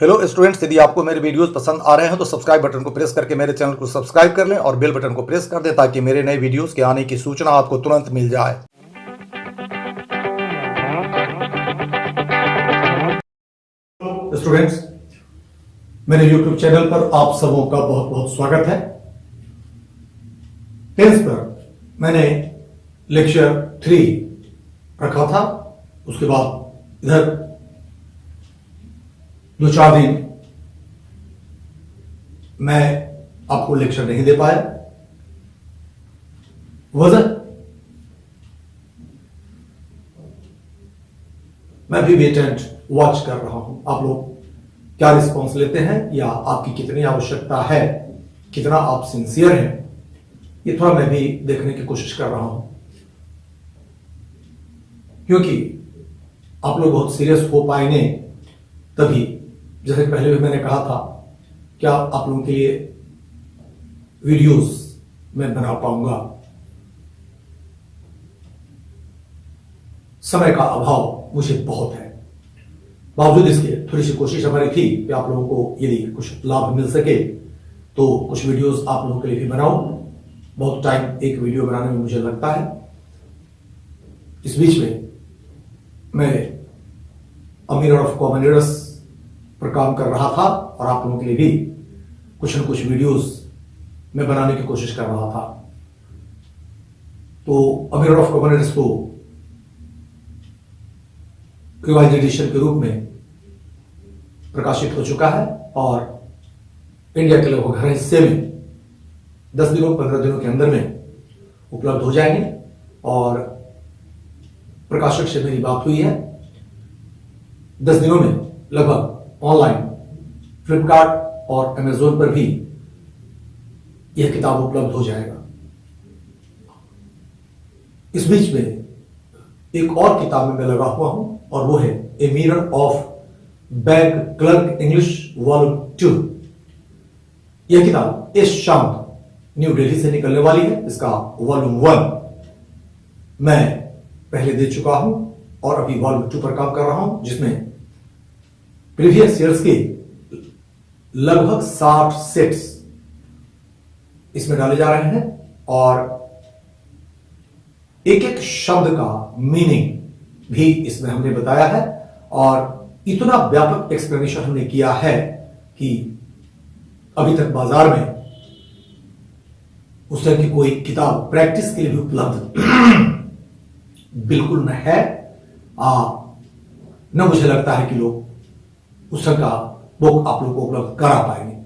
Hello students, यदि आपको मेरे वीडियोस पसंद आ रहे हैं तो सब्सक्राइब बटन को प्रेस करके मेरे चैनल को सब्सक्राइब कर लें और बेल बटन को प्रेस कर दें ताकि मेरे नए वीडियोस के आने की सूचना आपको तुरंत मिल जाए। स्टूडेंट्स, मेरे YouTube चैनल पर आप सबों का बहुत बहुत स्वागत है। टेंस पर मैंने लेक्चर 3 रखा था, उसके बाद इधर 2-4 दिन मैं आपको लेक्चर नहीं दे पाया। वजह मैं भी वेट एंड वॉच कर रहा हूं, आप लोग क्या रिस्पॉन्स लेते हैं या आपकी कितनी आवश्यकता है, कितना आप सिंसियर हैं, ये थोड़ा मैं भी देखने की कोशिश कर रहा हूं। क्योंकि आप लोग बहुत सीरियस हो पाएंगे तभी, जैसे पहले भी मैंने कहा था, क्या आप लोगों के लिए वीडियोस मैं बना पाऊंगा। समय का अभाव मुझे बहुत है, बावजूद इसके थोड़ी सी कोशिश हमारी थी कि आप लोगों को यदि कुछ लाभ मिल सके तो कुछ वीडियोस आप लोगों के लिए भी बनाऊं। बहुत टाइम एक वीडियो बनाने में मुझे लगता है। इस बीच में मैं a mirror of common errors पर काम कर रहा था और आप लोगों के लिए भी कुछ न कुछ वीडियोस मैं बनाने की कोशिश कर रहा था। तो a mirror of common errors को रिवाइज एडिशन के रूप में प्रकाशित हो चुका है और इंडिया के लगभग हर हिस्से में 10 दिनों 15 दिनों के अंदर में उपलब्ध हो जाएंगे। और प्रकाशक से मेरी बात हुई है, 10 दिनों में लगभग ऑनलाइन फ्लिपकार्ट और अमेजोन पर भी यह किताब उपलब्ध हो जाएगा। इस बीच में एक और किताब में मैं लगा हुआ हूं और वो है a mirror of bank clerk English volume 2। यह किताब इस शाम न्यू दिल्ली से निकलने वाली है। इसका वॉल्यूम 1 मैं पहले दे चुका हूं और अभी वॉल्यूम 2 पर काम कर रहा हूं, जिसमें प्रीवियस ईयर्स के लगभग 60 सेट्स इसमें डाले जा रहे हैं और एक एक शब्द का मीनिंग भी इसमें हमने बताया है। और इतना व्यापक एक्सप्लेनेशन हमने किया है कि अभी तक बाजार में उस तरह की कोई किताब प्रैक्टिस के लिए भी उपलब्ध बिल्कुल न है। न मुझे लगता है कि लोग उस तरह का बुक आप लोग को उपलब्ध करा पाएंगे।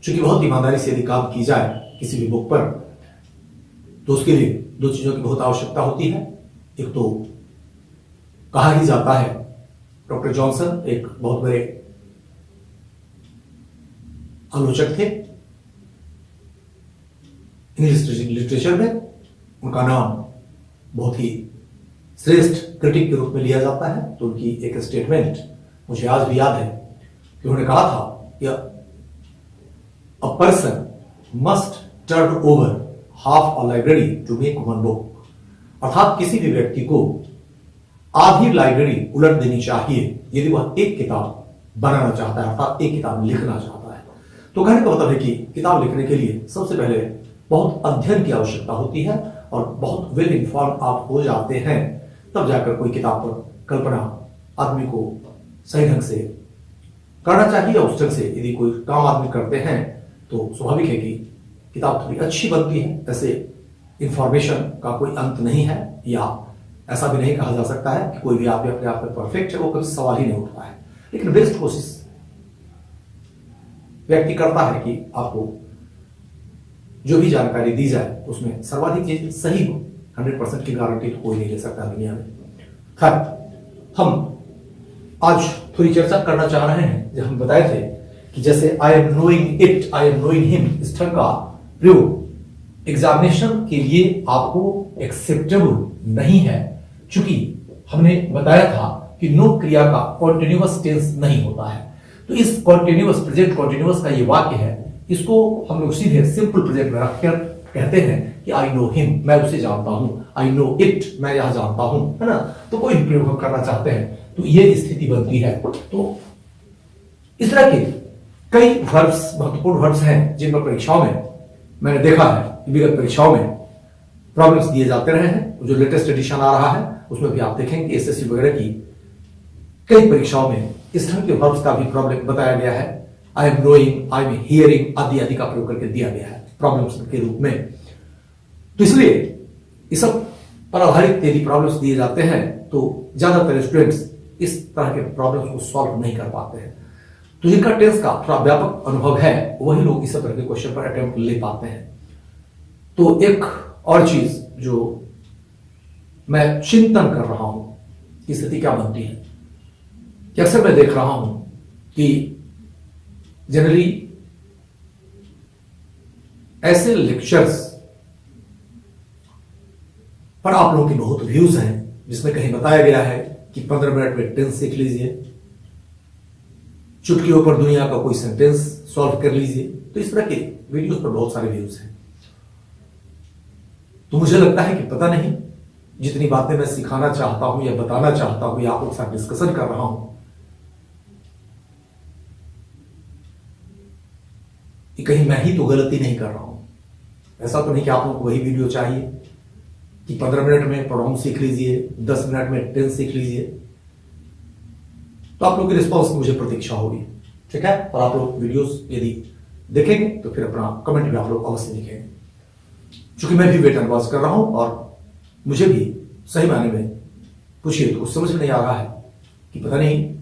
चूंकि बहुत ईमानदारी से यदि काम की जाए किसी भी बुक पर तो उसके लिए 2 चीजों की बहुत आवश्यकता होती है। एक तो कहा ही जाता है, डॉक्टर जॉनसन एक बहुत बड़े आलोचक थे इंग्लिश लिटरेचर में, उनका नाम बहुत ही श्रेष्ठ क्रिटिक के रूप में लिया जाता है। तो उनकी एक स्टेटमेंट मुझे आज भी याद है कि उन्होंने कहा था कि a person must turn over half a library to make one book. अर्थात किसी भी व्यक्ति को आधी लाइब्रेरी उलट देनी चाहिए यदि वह एक किताब बनाना चाहता है, अर्थात एक किताब लिखना चाहता है। तो कहने का मतलब है कि किताब लिखने के लिए सबसे पहले बहुत अध्ययन की आवश्यकता होती है और बहुत वेल इन्फॉर्म आप हो जाते हैं, तब जाकर कोई किताब पर कल्पना आदमी को सही ढंग से करना चाहिए। उस ढंग से यदि कोई काम आदमी करते हैं तो स्वाभाविक है कि किताब थोड़ी अच्छी बनती है। ऐसे इंफॉर्मेशन का कोई अंत नहीं है, या ऐसा भी नहीं कहा जा सकता है कि कोई भी आप अपने आप में परफेक्ट है, वो कभी सवाल ही नहीं उठता है। लेकिन बेस्ट कोशिश व्यक्ति करता है कि आपको जो भी जानकारी दी जाए उसमें सर्वाधिक चीज सही हो। 100% की गारंटी तो कोई नहीं ले सकता दुनिया में। खैर, हम आज थोड़ी चर्चा करना चाह रहे हैं। जब हम बताए थे कि जैसे I am knowing it, I am knowing him, इस तरह का प्रयोग एग्जामिनेशन के लिए आपको एक्सेप्टेबल नहीं है, चूंकि हमने बताया था कि नो क्रिया का कॉन्टिन्यूअस टेंस नहीं होता है। तो इस कॉन्टिन्यूअस, प्रेजेंट कॉन्टिन्यूअस का ये वाक्य है, इसको हम लोग सीधे सिंपल प्रेजेंट में रखकर कहते हैं कि आई नो हिम, मैं उसे जानता हूं, आई नो इट, मैं यह जानता हूं, है ना। तो कोई प्रयोग हम करना चाहते हैं तो ये स्थिति बनती है। तो इस तरह के कई वर्ब्स, महत्वपूर्ण वर्ब्स हैं जिन पर परीक्षाओं में मैंने देखा है, विगत परीक्षाओं में प्रॉब्लम्स दिए जाते रहे हैं। जो लेटेस्ट एडिशन आ रहा है उसमें भी आप देखेंगे एसएससी वगैरह की कई परीक्षाओं में इस तरह के वर्ब्स का भी प्रॉब्लम बताया गया है। I am knowing, I am hearing आदि आदि का प्रयोग करके दिया गया है प्रॉब्लम्स के रूप में। तो इसलिए इस सब पर आधारित यदि प्रॉब्लम्स दिए जाते हैं तो ज्यादातर स्टूडेंट्स इस तरह के प्रॉब्लम्स को सॉल्व नहीं कर पाते हैं। तो जिनका टेंस का थोड़ा व्यापक अनुभव है वही लोग इस तरह के क्वेश्चन पर अटेम्प्ट ले पाते हैं। तो एक और चीज जो मैं चिंतन कर रहा हूं कि स्थिति क्या बनती है कि अक्सर मैं देख रहा हूं कि जनरली ऐसे लेक्चर्स पर आप लोगों की बहुत व्यूज हैं जिसमें कहीं बताया गया है कि 15 मिनट में टेंस सीख लीजिए, चुटकियों पर दुनिया का कोई सेंटेंस सॉल्व कर लीजिए। तो इस तरह के वीडियोस पर बहुत सारे व्यूज हैं। तो मुझे लगता है कि पता नहीं जितनी बातें मैं सिखाना चाहता हूं या बताना चाहता हूं या आप लोग के साथ डिस्कशन कर रहा हूं कि कहीं मैं ही तो गलती नहीं कर रहा हूं। ऐसा तो नहीं कि आप लोगों को वही वीडियो चाहिए कि 15 मिनट में प्रोनाउन सीख लीजिए, 10 मिनट में टेंस सीख लीजिए। तो आप लोग की रिस्पॉन्स की मुझे प्रतीक्षा होगी, ठीक है। और आप लोग वीडियोस यदि देखेंगे तो फिर अपना कमेंट भी आप लोग अवश्य लिखेंगे। चूंकि मैं भी वेट एंड वॉच कर रहा हूं और मुझे भी सही मायने में पूछिए तो कुछ समझ में नहीं आ रहा है कि पता नहीं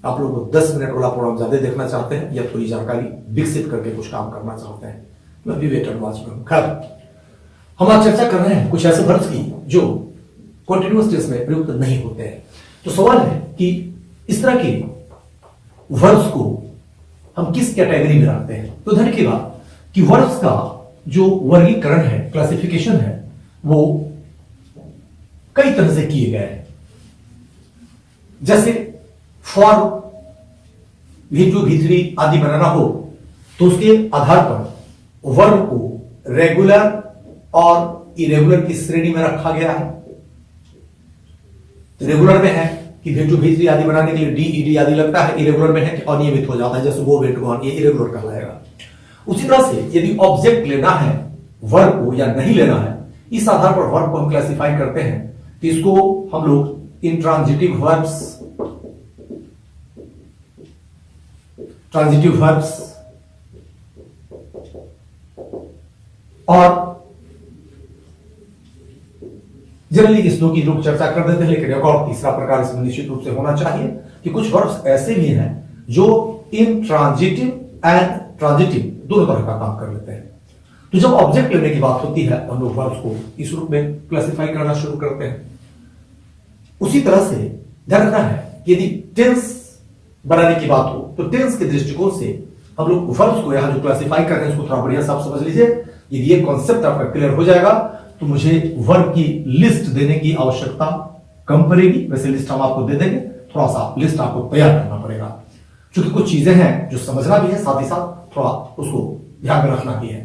आप लोग 10 मिनट वाला प्रोग्राम ज्यादा देखना चाहते हैं या थोड़ी जानकारी विकसित करके कुछ काम करना चाहते हैं। मैं भी वेट एंड वॉच में हूं। खैर, हम आज चर्चा कर रहे हैं कुछ ऐसे वर्ब्स की जो कॉन्टिन्यूअस टेंस में प्रयुक्त नहीं होते हैं। तो सवाल है कि इस तरह के वर्ब्स को हम किस कैटेगरी में रखते हैं। तो ध्यान रखिएगा कि वर्ब्स का जो वर्गीकरण है, क्लासिफिकेशन है, वो कई तरह से किए गए हैं। जैसे फॉर, V2, V3 आदि बनाना हो तो उसके आधार पर वर्ब को रेगुलर और इरेगुलर की श्रेणी में रखा गया है। तो रेगुलर में है कि V2, V3 आदि बनाने के लिए डी, ईडी आदि लगता है। इरेगुलर में है कि अनियमित हो जाता है, जैसे वो, वेट, गॉन, ये इरेगुलर कहलाएगा। उसी तरह से यदि ऑब्जेक्ट लेना है वर्ब को या नहीं लेना है, इस आधार पर वर्ब को हम क्लासिफाई करते हैं। तो इसको हम लोग इंट्रांजिटिव वर्ब्स, ट्रांजिटिव वर्ब्स और जनरली इस दो की लोग चर्चा कर देते हैं। लेकिन एक और तीसरा प्रकार इसमें निश्चित रूप से होना चाहिए कि कुछ वर्ब्स ऐसे भी हैं जो इंट्रांजिटिव एंड ट्रांजिटिव दोनों तरह का काम कर लेते हैं। तो जब ऑब्जेक्ट लेने की बात होती है तो हम लोग वर्ब्स को इस रूप में क्लासिफाई करना शुरू करते हैं। उसी तरह से ध्यान रखना है कि यदि टेंस बनाने की बात हो तो टेंस के दृष्टिकोण से हम लोग वर्ब्स को यहां जो क्लासिफाई कर रहे हैं उसको थोड़ा बढ़िया साफ समझ लीजिए। यदि ये कॉन्सेप्ट आपका क्लियर हो जाएगा तो मुझे वर्ब की लिस्ट देने की आवश्यकता कम पड़ेगी। वैसे लिस्ट हम आपको दे देंगे, थोड़ा सा लिस्ट आपको तैयार करना पड़ेगा क्योंकि कुछ चीजें हैं जो समझना भी है, साथ ही साथ थोड़ा उसको ध्यान में रखना भी है।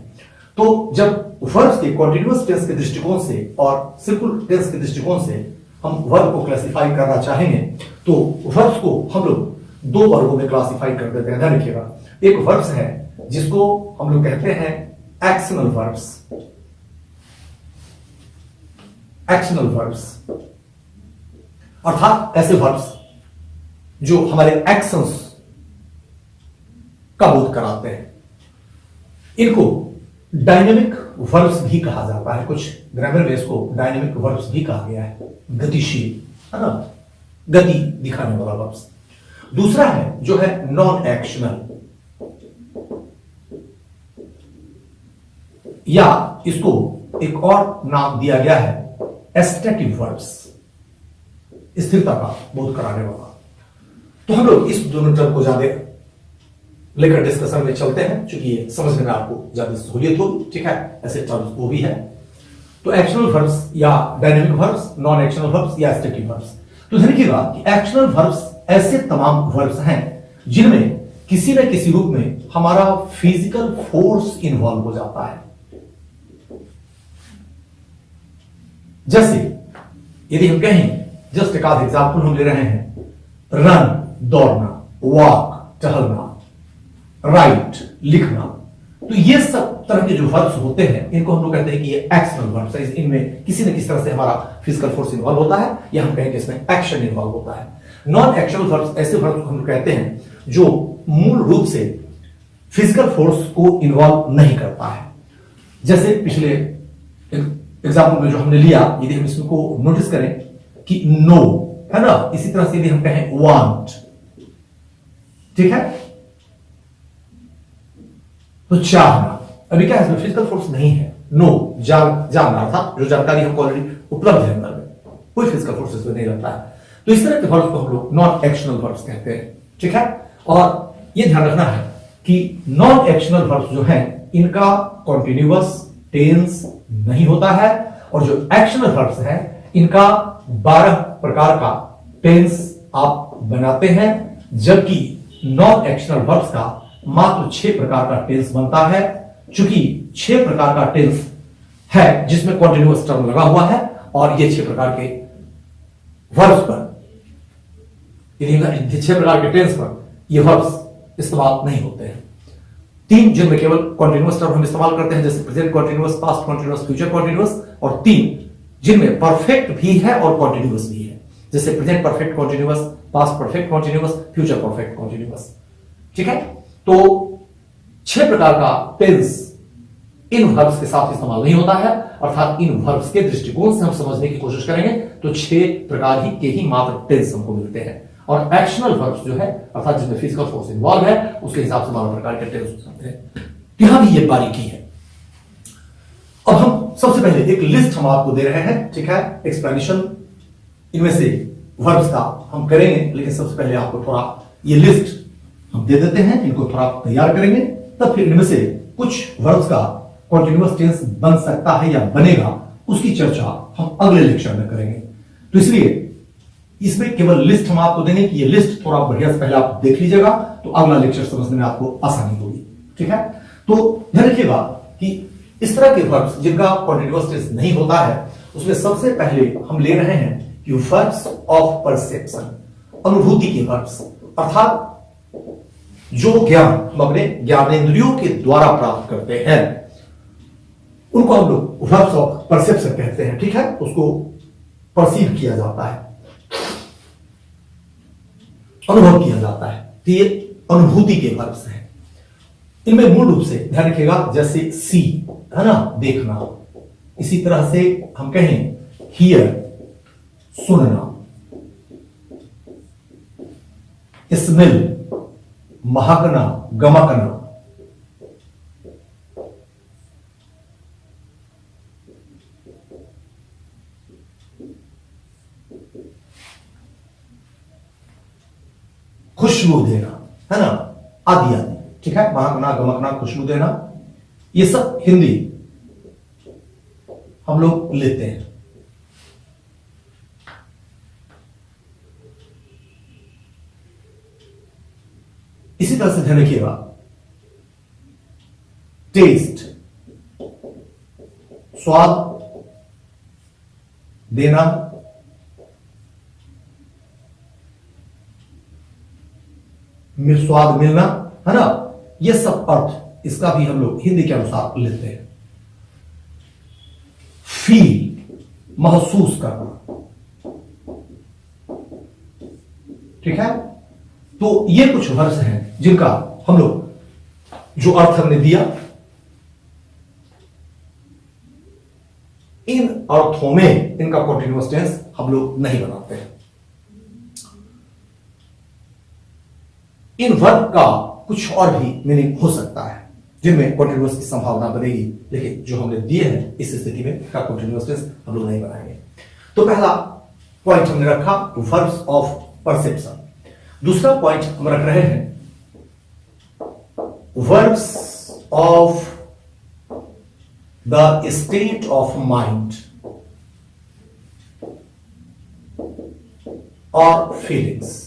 तो जब वर्ब्स के कॉन्टिन्यूअस टेंस के दृष्टिकोण से और सिंपल टेंस के दृष्टिकोण से हम वर्ब को क्लासिफाई करना चाहेंगे तो वर्ब्स को हम लोग दो वर्गों में क्लासिफाई कर देते हैं। ध्यान रखिएगा, एक वर्ब्स है जिसको हम लोग कहते हैं एक्शनल वर्ब्स। एक्शनल वर्ब्स अर्थात ऐसे वर्ब्स जो हमारे एक्शंस का बोध कराते हैं। इनको डायनेमिक वर्ब्स भी कहा जाता है। कुछ ग्रामर में इसको डायनेमिक वर्ब्स भी कहा गया है, गतिशील, है ना, गति दिखाने वाला वर्ब्स। दूसरा है जो है नॉन एक्शनल, या इसको एक और नाम दिया गया है एस्टेटिव वर्ब्स, स्थिरता का बोध कराने वाला। तो हम लोग इस दोनों टर्म को ज्यादा लेकर डिस्कशन में चलते हैं क्योंकि ये समझने में आपको ज्यादा सहूलियत होगी, ठीक है। ऐसे टर्म्स वो भी है। तो एक्शनल वर्ब्स या डायनेमिक वर्ब्स, नॉन एक्शनल वर्ब्स या स्टैटिक वर्ब्स। तो ध्यान रखिएगा कि एक्शनल वर्ब्स ऐसे तमाम वर्ब्स हैं जिनमें किसी न किसी रूप में हमारा फिजिकल फोर्स इन्वॉल्व हो जाता है। जैसे यदि हम कहें, जस्ट एक आध एग्जाम्पल हम ले रहे हैं, रन दौड़ना, वॉक टहलना, राइट, लिखना। तो ये सब तरह के जो वर्ब्स होते हैं इनको हम लोग कहते हैं कि ये एक्शनल वर्ब्स है। इनमें किसी न किसी तरह से हमारा फिजिकल फोर्स इन्वॉल्व होता है या हम कहें कि इसमें एक्शन इन्वॉल्व होता है। नॉन एक्शनल वर्ब्स ऐसे वर्ब्स हम लोग कहते हैं जो मूल रूप से फिजिकल फोर्स को इन्वॉल्व नहीं करता है। जैसे पिछले एग्जाम्पल में जो हमने लिया, यदि हम इसको नोटिस करें कि नो है ना, इसी तरह से यदि हम कहें वांट, ठीक है, तो चाहना, अभी क्या है इसमें फिजिकल फोर्स नहीं है। नो जानना था, जो जानकारी हमको ऑलरेडी उपलब्ध है अंदर में, कोई फिजिकल फोर्स इसमें नहीं रहता है। तो इस तरह के वर्ब्स को हम लोग नॉन एक्शनल वर्ब्स कहते हैं, ठीक है। और यह ध्यान रखना है कि नॉन एक्शनल वर्ब्स जो हैं इनका कॉन्टिन्यूअस टेंस नहीं होता है, और जो एक्शनल वर्ब्स हैं इनका 12 प्रकार का टेंस आप बनाते हैं, जबकि नॉन एक्शनल वर्ब्स का मात्र 6 प्रकार का टेंस बनता है। चूंकि 6 प्रकार का टेंस है जिसमें कॉन्टिन्यूअस टर्म लगा हुआ है, और ये 6 प्रकार के वर्ब्स पर, 6 प्रकार के टेंस पर ये वर्ब्स इस्तेमाल नहीं होते हैं। 3 जिनमें केवल कॉन्टिन्यूअस टर्म हम इस्तेमाल करते हैं, जैसे present continuous, past continuous, future continuous, और 3 जिनमें परफेक्ट भी है और कॉन्टिन्यूअस भी है, जैसे present perfect continuous, past perfect continuous, future perfect continuous, ठीक है। तो 6 प्रकार का टेंस इन वर्ब्स के साथ इस्तेमाल नहीं होता है, अर्थात इन वर्ब्स के दृष्टिकोण से हम समझने की कोशिश करेंगे तो 6 प्रकार ही के ही मात्र टेंस हमको मिलते हैं। और एक्शनल वर्ब्स जो है, अर्थात जिसमें फिजिकल फोर्स इन्वॉल्व है, उसके हिसाब से 12 प्रकार के टेंस हो सकते हैं। यहां भी ये बारीकी है। अब हम सबसे पहले एक लिस्ट हम आपको दे रहे हैं, ठीक है, एक्सप्लेनेशन इनमें से वर्ब्स का हम करेंगे, लेकिन सबसे पहले आपको थोड़ा ये लिस्ट हम दे देते हैं, इनको थोड़ा तैयार करेंगे, तब फिर इनमें से कुछ वर्ब्स का कॉन्टिन्यूअस टेंस बन सकता है या बनेगा, उसकी चर्चा हम अगले लेक्चर में करेंगे। तो इसलिए इसमें केवल लिस्ट हम आपको देंगे कि ये लिस्ट थोड़ा बढ़िया से पहले आप देख लीजिएगा, तो अगला लेक्चर समझने में आपको आसानी होगी, ठीक है। तो ध्यान रखिएगा कि इस तरह के वर्ब्स जिनका कॉन्टिन्यूअस टेंस नहीं होता है, उसमें सबसे पहले हम ले रहे हैं कि वर्ब्स ऑफ परसेप्शन, अनुभूति के वर्ब्स, अर्थात जो ज्ञान हम अपने ज्ञानेंद्रियों के द्वारा प्राप्त करते हैं उनको हम लोग वर्ब्स ऑफ परसेप्शन कहते हैं, ठीक है। उसको परसीव किया जाता है, अनुभव किया जाता है, तो ये अनुभूति के वर्ब्स हैं। इनमें मूल रूप से ध्यान रखिएगा, जैसे सी है ना, देखना, इसी तरह से हम कहें हियर, सुनना, स्मेल, महकना, गमकना, खुशबू देना, है ना, आदि आदि, ठीक है, महकना, गमकना, खुशबू देना, ये सब हिंदी हम लोग लेते हैं। इसी तरह से ध्यान रखिएगा, टेस्ट, स्वाद देना, स्वाद मिलना, है ना, यह सब अर्थ इसका भी हम लोग हिंदी के अनुसार लेते हैं। फील, महसूस करना, ठीक है। तो ये कुछ वर्ड्स हैं जिनका हम लोग जो अर्थ हमने दिया, इन अर्थों में इनका कॉन्टिन्यूअस टेंस हम लोग नहीं बनाते हैं। इन वर्ब का कुछ और भी मीनिंग हो सकता है जिनमें कॉन्टिन्यूअस की संभावना बनेगी, लेकिन जो हमने दिए हैं इस स्थिति में का कॉन्टिन्यूअस टेंस हम लोग नहीं बनाएंगे। तो पहला पॉइंट हमने रखा वर्ब्स ऑफ परसेप्शन। दूसरा पॉइंट हम रख रहे हैं verbs of the state of mind और feelings.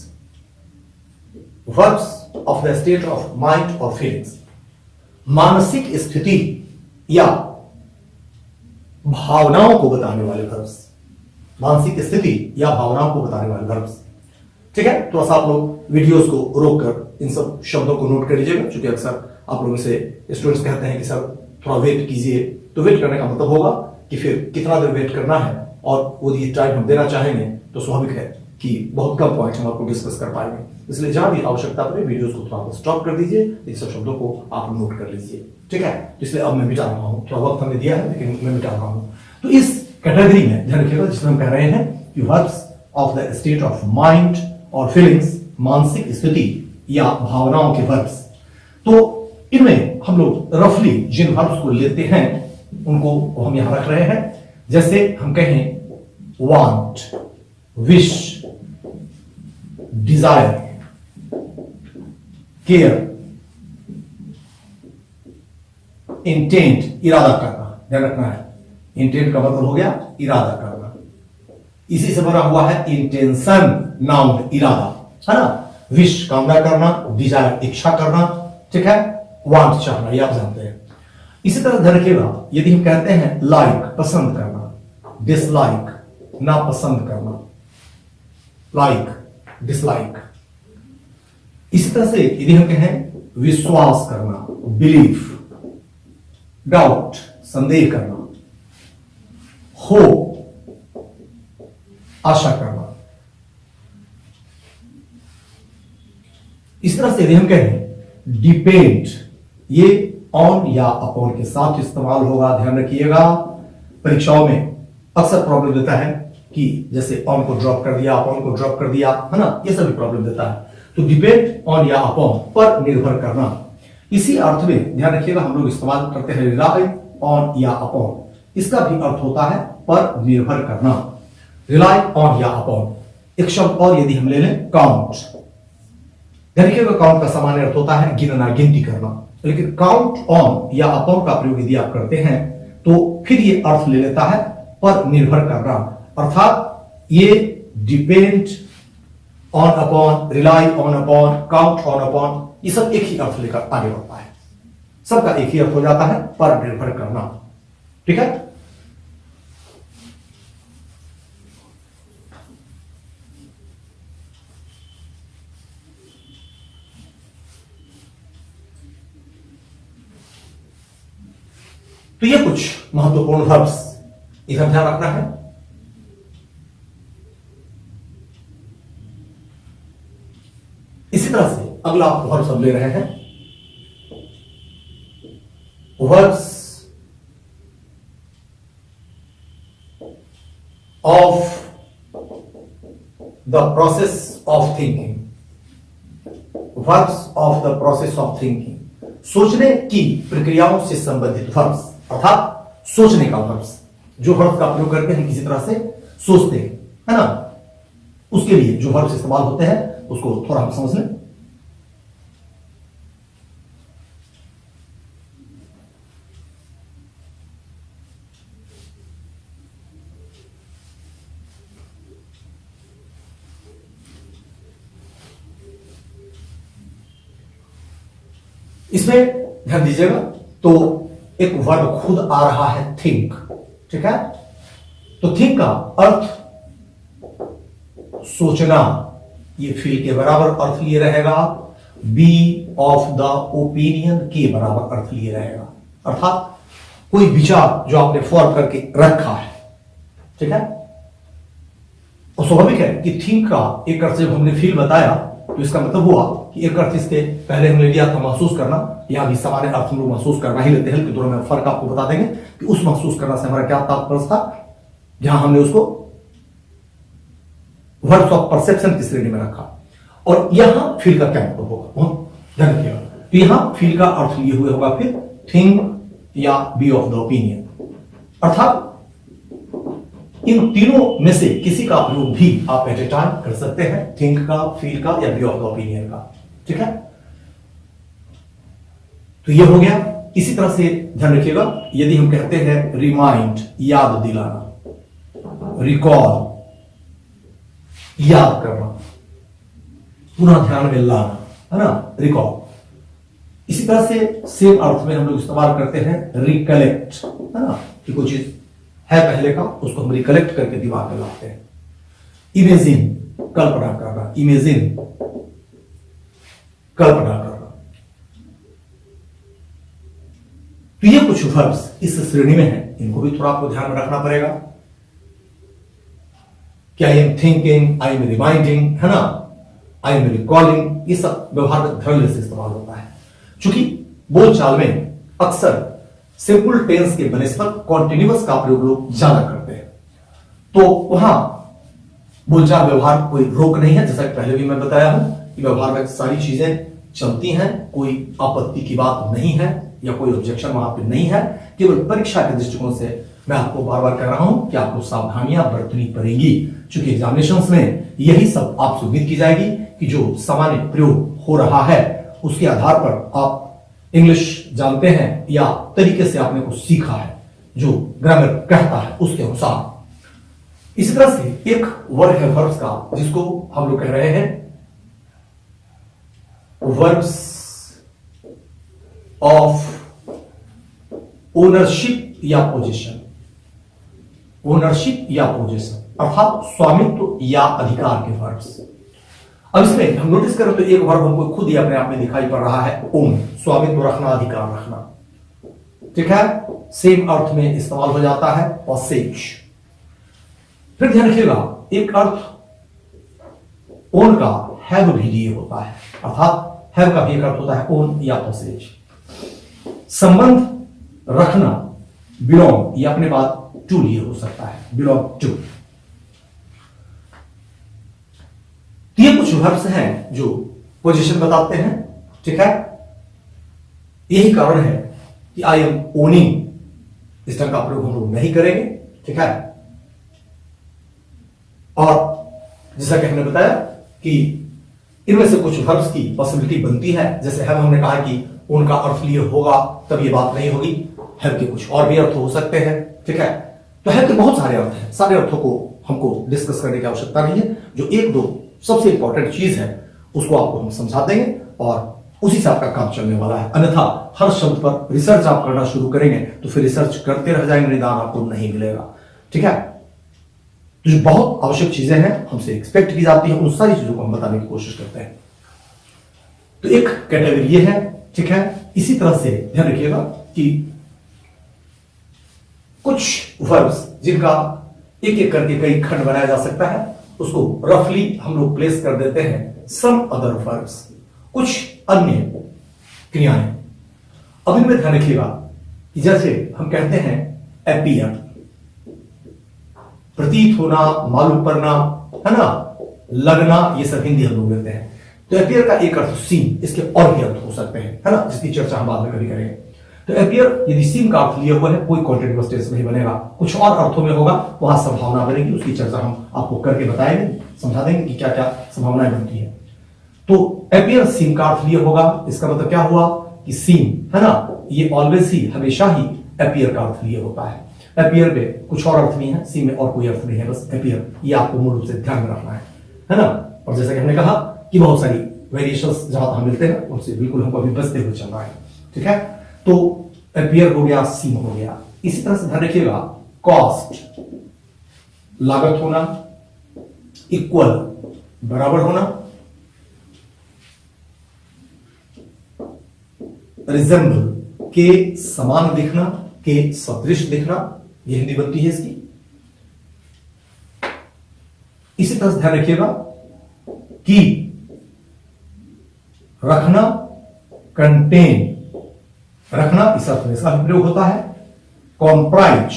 Verbs of the state of mind और फीलिंग्स, मानसिक स्थिति या भावनाओं को बताने वाले वर्ब्स, मानसिक स्थिति या भावनाओं को बताने वाले वर्ब्स। ठीक है, थोड़ा सा आप लोग वीडियोस को रोक कर इन सब शब्दों को नोट कर लीजिएगा, क्योंकि अक्सर आप लोगों से स्टूडेंट्स कहते हैं कि सर थोड़ा वेट कीजिए। तो वेट करने का मतलब होगा कि फिर कितना देर वेट करना है, और वो ये टाइम हम देना चाहेंगे तो स्वाभाविक है कि बहुत कम पॉइंट हम आपको डिस्कस कर पाएंगे। इसलिए जहां भी आवश्यकता पड़े वीडियोस को थोड़ा स्टॉप कर दीजिए, इन सब शब्दों को आप नोट कर लीजिए, ठीक है। इसलिए अब मैं मिटा रहा हूँ, थोड़ा वक्त हमने दिया है लेकिन मैं मिटा रहा हूँ। तो इस कैटेगरी में ध्यान रखिएगा जिसमें हम कह रहे हैं कि verbs of the state of mind और फीलिंग्स, मानसिक स्थिति या भावनाओं के वर्ब्स। तो इनमें हम लोग रफली जिन वर्ब्स को लेते हैं उनको हम यहां रख रहे हैं। जैसे हम कहें want, wish, desire, care, intent, इरादा करना। ध्यान रखना है, इंटेंट का मतलब हो गया इरादा करना। इसी से बना हुआ है इंटेंशन, नाउन इरादा, है ना। विश कामना करना, डिजायर इच्छा करना, ठीक है, वांट चाहना, ये आप जानते हैं। इसी तरह ध्यान रखिएगा यदि हम कहते हैं लाइक पसंद करना, डिसलाइक नापसंद करना, लाइक डिसलाइक। इसी तरह से यदि हम कहें विश्वास करना, बिलीफ, डाउट संदेह करना, होप आशा करना। इस तरह से यदि हम कहें डिपेंड, ये ऑन या अपॉन के साथ इस्तेमाल होगा। ध्यान रखिएगा परीक्षाओं में अक्सर प्रॉब्लम देता है कि जैसे ऑन को ड्रॉप कर दिया, अपॉन को ड्रॉप कर दिया, है ना, ये सभी प्रॉब्लम देता है। तो डिपेंड ऑन या अपॉन, पर निर्भर करना। इसी अर्थ में ध्यान रखिएगा हम लोग इस्तेमाल करते हैं रिलाई ऑन या अपॉन। इसका भी अर्थ होता है पर निर्भर करना, रिलाई ऑन या अपॉन। एक शब्द और यदि हम ले लें काउंट, ध्यान रखिएगा काउंट का सामान्य अर्थ होता है गिनना, गिनती करना। लेकिन काउंट ऑन या अपॉन का प्रयोग यदि आप करते हैं तो फिर ये अर्थ ले लेता है पर निर्भर करना। अर्थात ये depend on upon, rely on upon, count on upon, ये सब एक ही अर्थ लेकर आगे बढ़ता है। सबका एक ही अर्थ हो जाता है पर निर्भर करना, ठीक है। तो ये कुछ महत्वपूर्ण वर्ब्स इधर ध्यान रखना है। इसी तरह से अगला वर्ब्स हम ले रहे हैं, verbs of the process of thinking, verbs of the process of thinking, सोचने की प्रक्रियाओं से संबंधित वर्ब्स, अर्थात सोचने का वर्ब्स, जो वर्ब्स का प्रयोग करते हैं किसी तरह से सोचते हैं, है ना, उसके लिए जो वर्ब्स इस्तेमाल होते हैं उसको थोड़ा हम समझ लें। इसमें ध्यान दीजिएगा तो एक वर्ब खुद आ रहा है थिंक, ठीक है। तो थिंक का अर्थ सोचना, ये फील के बराबर अर्थ लिए रहेगा, बी ऑफ द ओपिनियन के बराबर अर्थ लिए रहेगा। अर्थात कोई विचार जो आपने फॉर्म करके रखा है, ठीक है। और स्वाभाविक है कि थिंक का एक अर्थ जब हमने फील बताया तो इसका मतलब हुआ कि एक अर्थ इसके पहले हमने लिया था महसूस करना, यहां भी सामान्य अर्थ हम लोग महसूस करना ही लेते हैं, लेकिन दोनों में फर्क आपको बता देंगे कि उस महसूस करना से हमारा क्या तात्पर्य था, जहां हमने उसको वर्ड्स ऑफ परसेप्शन की श्रेणी में रखा। और यहां फील का क्या मतलब होगा, ध्यान रखिएगा। तो यहां फील का अर्थ लिए हुए होगा फिर थिंक या बी ऑफ द ओपिनियन, अर्थात इन तीनों में से किसी का प्रयोग भी आप एट ए टाइम कर सकते हैं, थिंक का, फील का या बी ऑफ द ओपिनियन का, ठीक है। तो ये हो गया। इसी तरह से ध्यान रखिएगा यदि हम कहते हैं रिमाइंड, याद दिलाना, रिकॉल याद करना, पुनः ध्यान में लाना, है ना, रिकॉल। इसी तरह से सेम अर्थ में हम लोग इस्तेमाल करते हैं रिकलेक्ट, है ना, कि कोई चीज है पहले का उसको हम रिकलेक्ट करके दिमाग में लाते हैं। इमेजिन, कल्पना करना, इमेजिन, कल्पना करना। तो ये कुछ वर्ब्स इस श्रेणी में हैं, इनको भी थोड़ा आपको ध्यान में रखना पड़ेगा कि I am thinking, I am reminding, है ना, आई एम रिकॉलिंग, ये सब व्यवहार में धर्म से इस्तेमाल होता है। चूंकि बोलचाल में अक्सर सिंपल टेंस के बनस्पत कॉन्टिन्यूअस का प्रयोग लोग ज्यादा करते हैं, तो वहां बोलचाल व्यवहार कोई रोक नहीं है। जैसा कि पहले भी मैं बताया हूं कि व्यवहार में सारी चीजें चलती हैं, कोई आपत्ति की बात नहीं है या कोई ऑब्जेक्शन वहां पे नहीं है। केवल परीक्षा के दृष्टिकोण से मैं आपको बार बार कह रहा हूं कि आपको सावधानियां बरतनी पड़ेंगी, क्योंकि एग्जामिनेशंस में यही सब आपसे उम्मीद की जाएगी कि जो सामान्य प्रयोग हो रहा है उसके आधार पर आप इंग्लिश जानते हैं या तरीके से आपने कुछ सीखा है, जो ग्रामर कहता है उसके अनुसार। इसी तरह से एक वर्ग है वर्ब्स का, जिसको हम लोग कह रहे हैं वर्ब्स ऑफ ओनरशिप या पोजीशन, ओनरशिप या पोजीशन अर्थात स्वामित्व या अधिकार के वर्ब्स। अब इसमें हम नोटिस करें तो एक वर्ब हमको खुद ही अपने आप में दिखाई पड़ रहा है, ओन, स्वामित्व रखना, अधिकार रखना, ठीक है, सेम अर्थ में इस्तेमाल हो जाता है, पॉसेज। फिर ध्यान रखिएगा एक अर्थ ओन का हैव भी लिए होता है, अर्थात हैव का भी एक अर्थ होता है ओन या पॉसेज। संबंध रखना, बिलोंग, ये अपने बात टू लिए हो सकता है, बिलोंग टू। ये कुछ वर्ब्स हैं जो पोजीशन बताते हैं, ठीक है। यही कारण है कि आई एम ओनिंग इस तरह का प्रयोग हम लोग नहीं करेंगे, ठीक है। और जैसा कि हमने बताया कि इनमें से कुछ वर्ब्स की पॉसिबिलिटी बनती है, जैसे हैव हमने कहा कि उनका अर्थ लिए होगा तब ये बात नहीं होगी, हैव के कुछ और भी अर्थ हो सकते हैं, ठीक है। तो हैव के बहुत सारे अर्थ हैं, सारे अर्थों को हमको डिस्कस करने की आवश्यकता नहीं है। जो एक दो सबसे इंपॉर्टेंट चीज है उसको आपको हम समझा देंगे और उसी से आपका काम चलने वाला है। अन्यथा हर शब्द पर रिसर्च आप करना शुरू करेंगे तो फिर रिसर्च करते रह जाएंगे, निदान आपको नहीं मिलेगा, ठीक है। तो जो बहुत आवश्यक चीजें हैं हमसे एक्सपेक्ट की जाती है, उन सारी चीजों को हम बताने की कोशिश करते हैं। तो एक कैटेगरी ये है, ठीक है। इसी तरह से ध्यान रखिएगा कि कुछ वर्ब्स जिनका एक एक करके कई खंड बनाया जा सकता है, उसको रफली हम लोग प्लेस कर देते हैं सम अदर वर्ब्स, कुछ अन्य क्रियाएं। अब इनमें ध्यान रखिएगा कि जैसे हम कहते हैं अपीयर, प्रतीत होना, मालूम पड़ना, है ना, लगना, ये सब हिंदी हम लोग लेते हैं। तो अपीयर का एक अर्थ सीम, इसके और भी अर्थ हो सकते हैं, है ना, जिसकी चर्चा हम बाद में कभी करेंगे। तो अपीयर यदि सीम का अर्थ लिए हुआ है, कोई कॉन्टिन्यूअस टेंस नहीं बनेगा, कुछ और अर्थों में होगा, वहां संभावना बनेगी, उसकी चर्चा हम आपको करके बताएंगे, समझा देंगे कि क्या क्या संभावनाएं बनती है। तो अपीयर सीम का अर्थ लिए होगा, इसका मतलब क्या हुआ कि सीम, है ना, ये ऑलवेज ही, हमेशा ही अपीयर का अर्थ लिए होता है। अपीयर पे कुछ और अर्थ नहीं है, सीम में और कोई अर्थ नहीं है, बस अपीयर, ये आपको मूल रूप से ध्यान में रखना है ना। और जैसा कि हमने कहा कि बहुत सारी वेरिएशंस जहां तहां मिलते हैं, उनसे बिल्कुल हमको अभी बचते हुए चलना है, ठीक है। तो अपीयर हो गया, सीम हो गया। इसी तरह से ध्यान रखिएगा कॉस्ट, लागत होना, इक्वल, बराबर होना, रिजेंबल, के समान दिखना, के सदृश दिखना, यह हिंदी बनती है इसकी। इसी तरह से ध्यान रखिएगा कि रखना, कंटेन, रखना, इस अर्थ में इसका प्रयोग होता है। कॉम्प्राइज,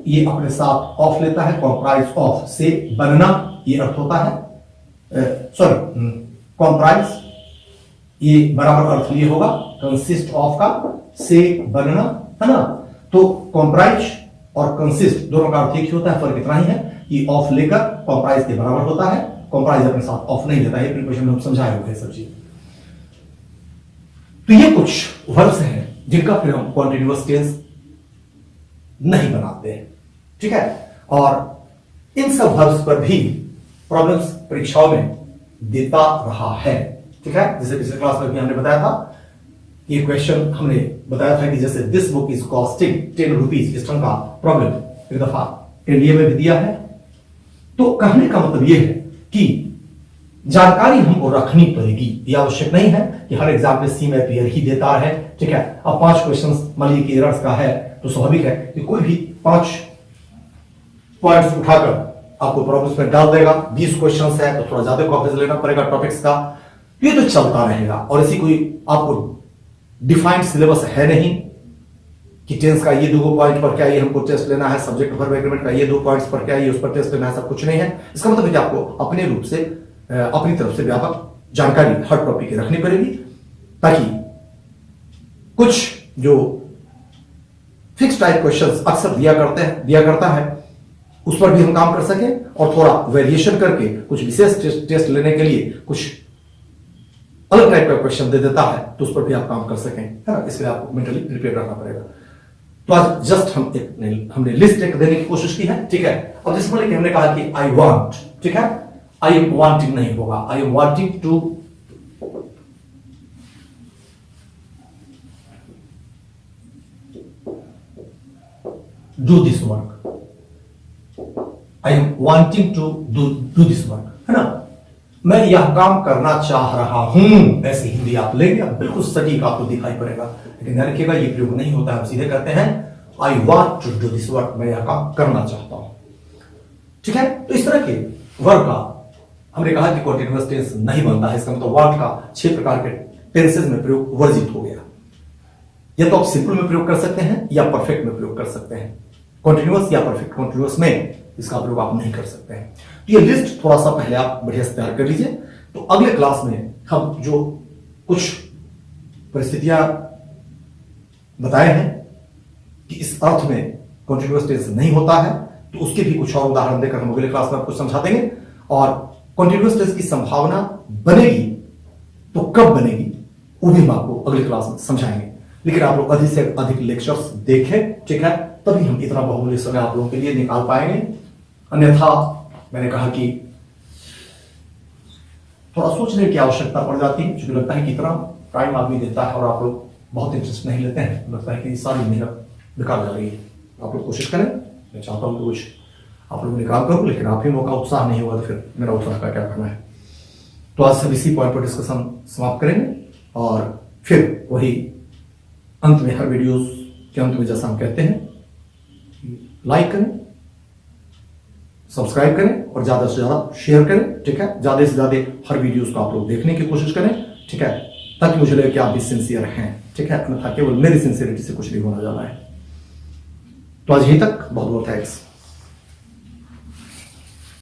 ये अपने साथ ऑफ लेता है, कॉम्प्राइज ऑफ, से बनना, ये अर्थ होता है। सॉरी, कॉम्प्राइज ये बराबर अर्थ लिए होगा कंसिस्ट ऑफ का, से बनना, है ना। तो कॉम्प्राइज और कंसिस्ट दोनों का अर्थ एक ही होता है, फर्क इतना ही है कि ऑफ लेकर कॉम्प्राइज के बराबर होता है, कॉम्प्राइज अपने साथ ऑफ नहीं लेता है, प्रीपोजिशन में हम समझाए हुए सब चीज। तो ये कुछ वर्ब्स हैं जिनका फिर हम कॉन्टिन्यूअस टेंस नहीं बनाते हैं, ठीक है। और इन सब वर्ब्स पर भी प्रॉब्लम्स परीक्षाओं में देता रहा है, ठीक है। जैसे पिछले क्लास में भी हमने बताया था, ये क्वेश्चन हमने बताया था कि जैसे this book is costing 10 rupees, इस तरह का प्रॉब्लम एक दफा एनडीए में भी दिया है तो कहने का मतलब यह है कि जानकारी हमको रखनी पड़ेगी। यह आवश्यक नहीं है कि हर एग्जाम में सी में पेयर ही देता है, ठीक है। अब 5 क्वेश्चंस मान लीजिए कि एरर्स का है, तो स्वाभाविक है कि कोई भी 5 पॉइंट्स उठाकर आपको प्रॉब्लम्स में डाल देगा। 20 क्वेश्चंस है तो थोड़ा ज्यादा कवरेज लेना पड़ेगा टॉपिक्स का। ये तो चलता रहेगा और ऐसी कोई आपको डिफाइंड सिलेबस है नहीं कि टेंस का ये 2 पॉइंट पर क्या ये हमको टेस्ट लेना है, सब्जेक्ट वर्ब एग्रीमेंट का ये 2 पॉइंट्स पर क्या ये उस पर टेस्ट लेना है, सब कुछ नहीं है। इसका मतलब है कि आपको अपने रूप से अपनी तरफ से व्यापक जानकारी हर टॉपिक की रखनी पड़ेगी, ताकि कुछ जो फिक्स टाइप क्वेश्चंस अक्सर दिया करता है उस पर भी हम काम कर सकें, और थोड़ा वेरिएशन करके कुछ विशेष टेस्ट लेने के लिए कुछ अलग टाइप का क्वेश्चन दे देता है तो उस पर भी आप काम कर सकें, है ना। इसलिए आपको मेंटली प्रिपेयर रहना पड़ेगा। तो आज जस्ट हमने लिस्ट एक देने की कोशिश की है, ठीक है। और जिसमें हमने कहा कि आई वांट, ठीक है, आई एम वांटिंग नहीं होगा, I am wanting to do this work, I am wanting to do this work, है ना। मैं यह काम करना चाह रहा हूं, ऐसी हिंदी आप लेंगे बिल्कुल सटीक आपको दिखाई पड़ेगा। लेकिन ध्यान रखिएगा ये प्रयोग नहीं होता है, हम सीधे कहते हैं I want to do this work, मैं यह काम करना चाहता हूं, ठीक है। तो इस तरह के वर्ब का हमने कहा कि कॉन्टिन्यूअस टेंस नहीं बनता है। इसका मतलब वर्ब का 6 प्रकार के टेंसेस में प्रयोग वर्जित हो गया। या तो आप सिंपल में प्रयोग कर सकते हैं या परफेक्ट में प्रयोग कर सकते हैं। कॉन्टिन्यूअस या परफेक्ट कॉन्टिन्यूअस में इसका प्रयोग आप नहीं कर सकते हैं। तो ये लिस्ट थोड़ा सा पहले आप बढ़िया से तैयार कर लीजिए। तो अगले क्लास में हम जो कुछ परिस्थितियां बताए हैं कि इस अर्थ में कॉन्टिन्यूअस टेंस नहीं होता है, तो उसके भी कुछ और उदाहरण देकर हम अगले क्लास में आपको समझा देंगे। और कॉन्टिन्यूअस टेंस की संभावना बनेगी तो कब बनेगी वो भी हम आपको अगली क्लास में समझाएंगे। लेकिन आप लोग अधिक से अधिक लेक्चर्स देखें, ठीक है, तभी हम इतना बहुमूल्य समय आप लोगों के लिए निकाल पाएंगे। अन्यथा मैंने कहा कि थोड़ा सोचने की आवश्यकता पड़ जाती है, क्योंकि लगता है कि इतना टाइम आदमी देता है और आप लोग बहुत इंटरेस्ट नहीं लेते हैं, लगता है कि सारी मेहनत बेकार जा रही है। आप लोग कोशिश करें, मैं चाहता हूं कि कुछ आप लोग निकाल करो, लेकिन आप ही मौका उत्साह नहीं होगा तो फिर मेरा उत्साह का क्या करना है। तो आज से इसी पॉइंट पर डिस्कशन समाप्त करेंगे और फिर वही अंत में, हर वीडियोस के अंत में जैसा हम कहते हैं, लाइक करें, सब्सक्राइब करें और ज्यादा से ज्यादा शेयर करें, ठीक है। ज्यादा से ज्यादा हर वीडियोस को आप लोग देखने की कोशिश करें, ठीक है, ताकि मुझे लगे कि आप भी सिंसियर हैं, ठीक है। अन्यथा केवल मेरी सिंसियरिटी से कुछ नहीं होना जाना है। तो आज यहीं तक, बहुत बहुत थैंक्स।